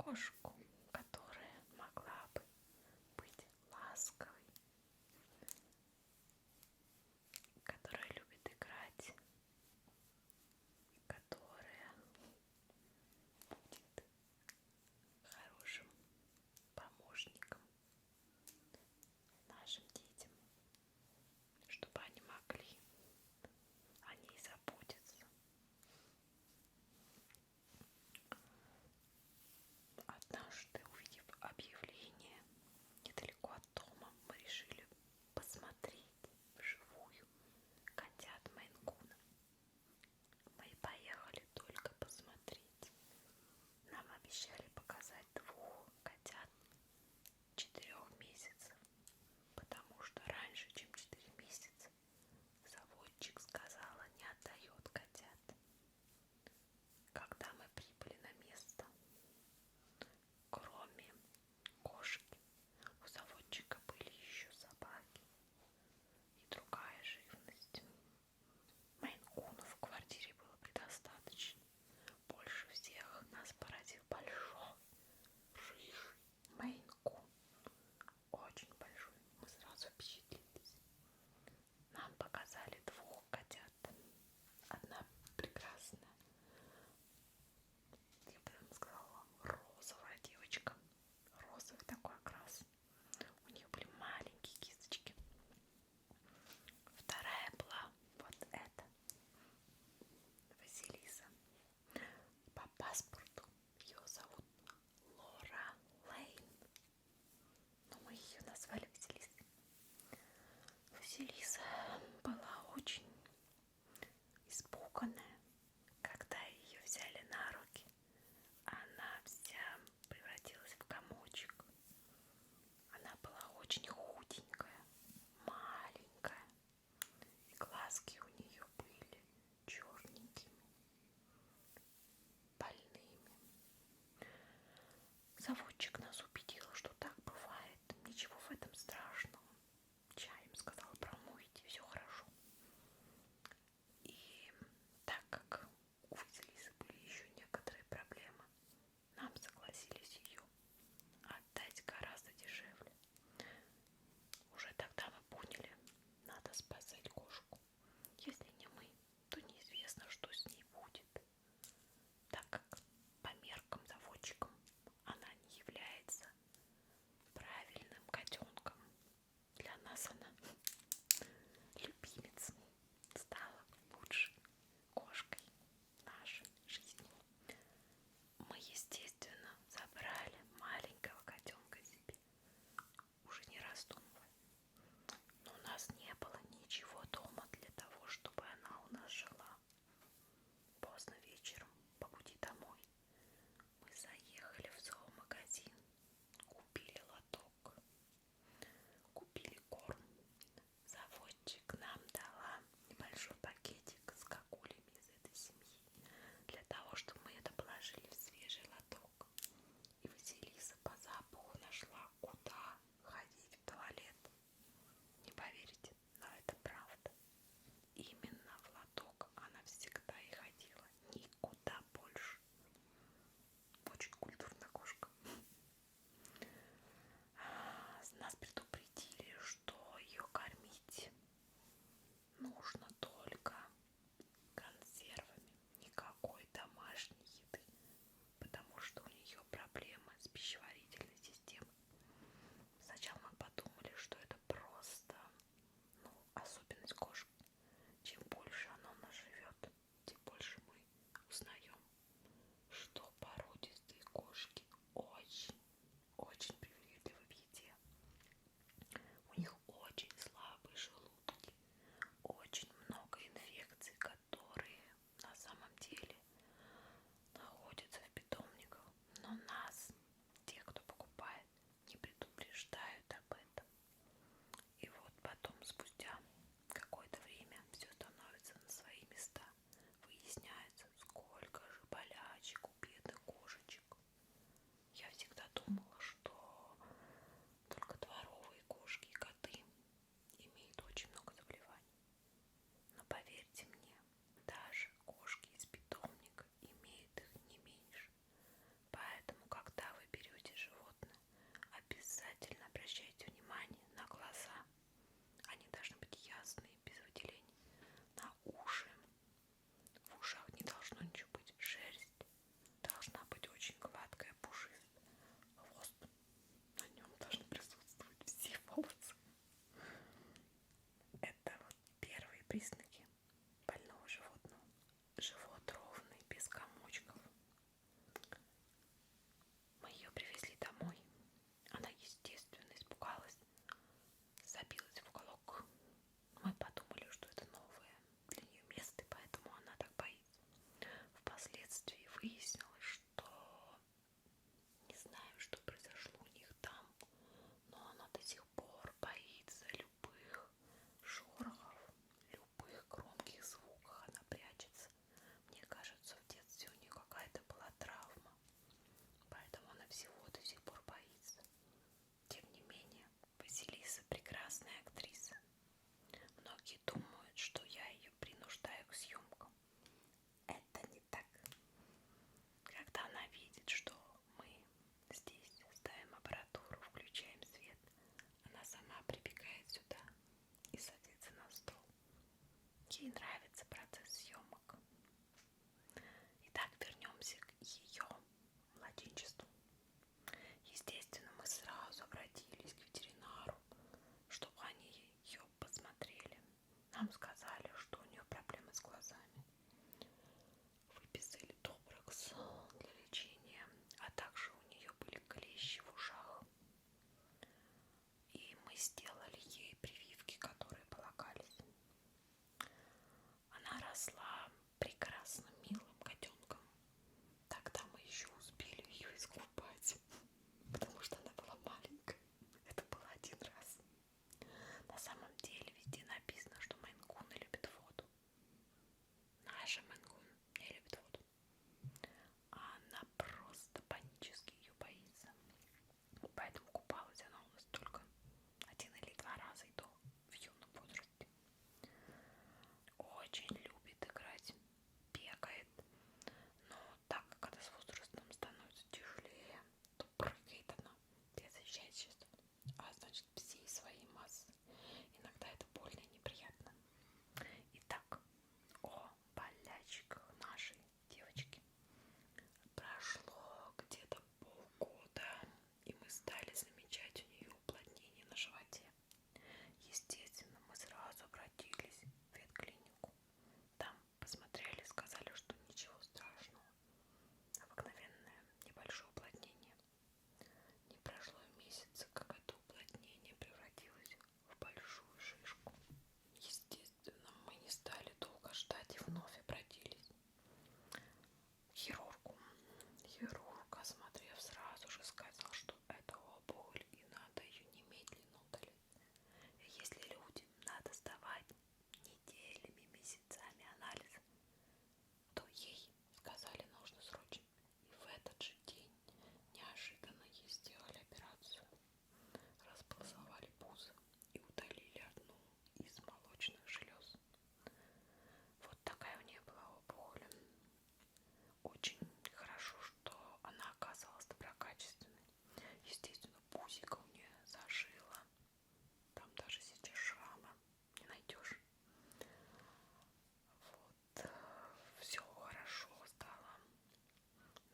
кошку, которая могла бы быть ласковой, которая любит играть, которая будет хорошим помощником нашим детям, чтобы они могли о ней заботиться. Однажды, увидев объявление недалеко от дома, мы решили посмотреть вживую котят Мейн-куна. Мы поехали только посмотреть. Нам обещали показать 2 котят 4 месяцев, потому что раньше, чем 4 месяца, заводчик сказала, не отдает котят. Когда мы прибыли на место, кроме кошки, у заводчика были еще собаки и другая живность. Мейн-кунов в квартире было предостаточно. Больше всех нас поразил большой, рыжий Мейн-кун. Очень большой. Мы сразу впечатлились. Нам показали 2 котят. Одна прекрасная, я бы сказала, розовая девочка. Розовый такой окрас. У нее были маленькие кисточки. Вторая была вот эта, Василиса. По паспорту ее зовут Лора Лейн, но мы ее назвали Василисой. Василиса была очень испуганная, когда ее взяли на руки. Она вся превратилась в комочек. Она была очень худенькая, маленькая, и глазки у нее были черненькими, больными. Заводчик нас убедил, что так бывает, ничего в этом страшного. Чаем сказал, промойте, все хорошо. И так как у Василисы были еще некоторые проблемы, нам согласились ее отдать гораздо дешевле. Уже тогда мы поняли, надо спасать кошку. Если не мы, то неизвестно, что с ней будет, так как по меркам заводчикам она не является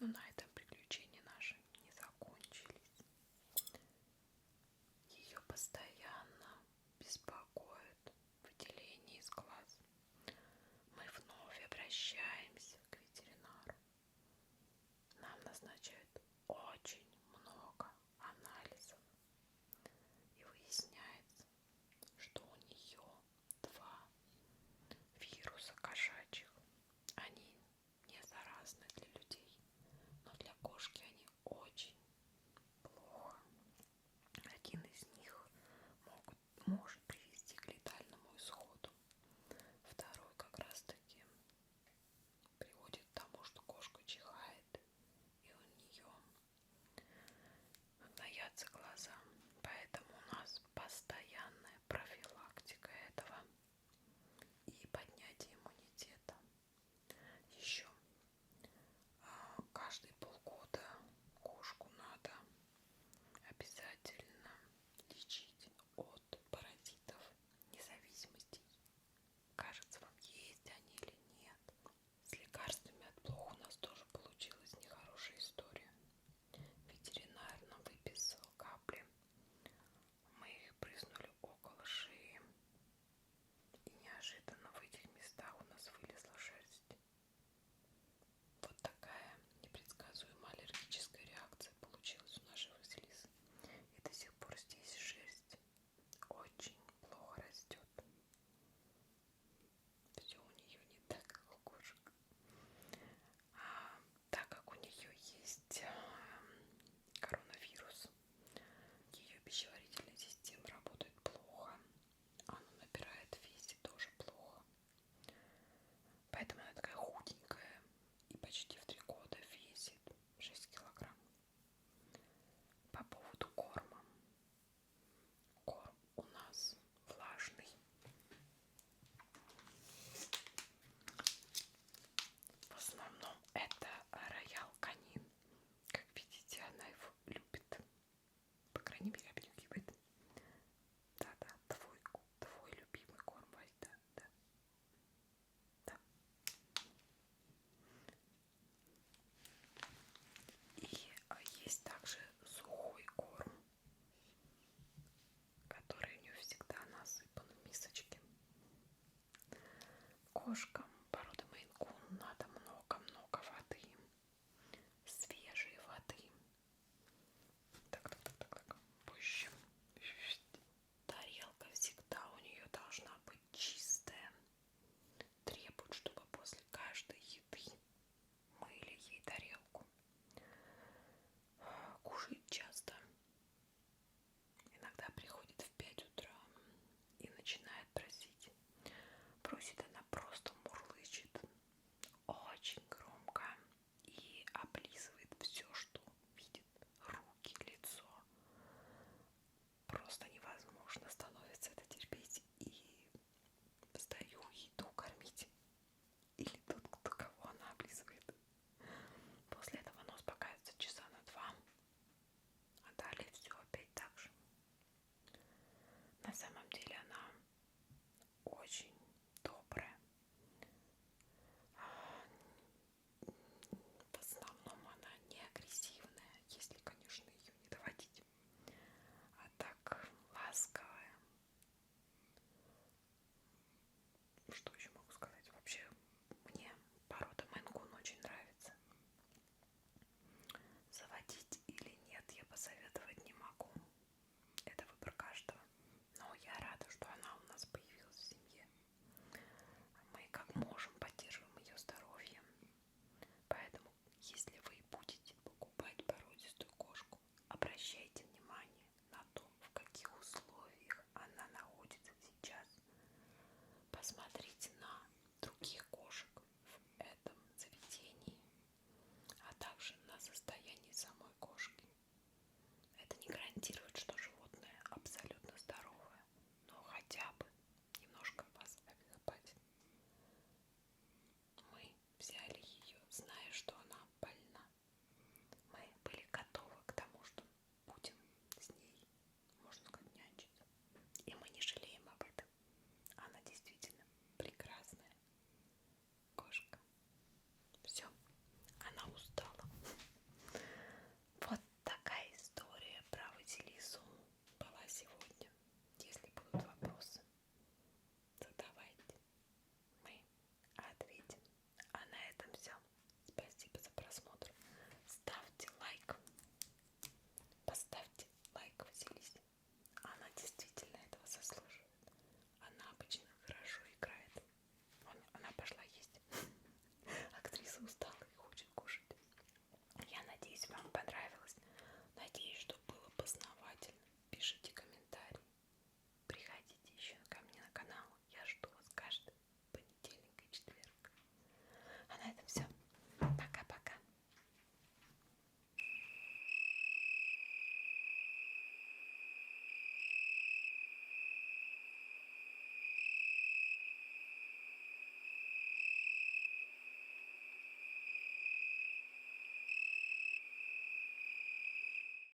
Но на этом приключения наши не закончились. Ее постоянно беспокоит выделение из глаз. Мы вновь обращаемся к ветеринару. Нам назначают очень много анализов. И выясняется, что у нее 2 вируса кошачьих. Они не заразны для людей, но для кошки они очень плохо. Один из них может привести к летальному исходу. Второй как раз таки приводит к тому, что кошка чихает, и у нее гноятся глаза. Поэтому у нас постоянная профилактика этого и поднятие иммунитета. Еще каждые полгода кошку надо обязательно лечить от паразитов независимости. Кажется, вам есть они или нет. С лекарствами от блох у нас тоже получилась нехорошая история. Ветеринар нам выписал капли. Мы их брызнули около шеи. И неожиданно в этих местах у нас вылезла шерсть. Вот такая непредсказуемая аллергическая реакция получилась у нашей Василисы. И до сих пор здесь шерсть очень плохо растет. Все у нее не так, как у кошек. Так как у нее есть коронавирус, ее пищеварительная система работает плохо. Она набирает в весе тоже плохо. Поэтому она такая худенькая и почти в 3 года весит 6 килограмм. По поводу корма. Корм у нас влажный. В основном это роял канин. Как видите, она его любит. По крайней мере, обнюхивает. Да-да, твой любимый корм, Вась, да. Да. И есть также сухой корм, который у нее всегда насыпан в мисочке. Кошкам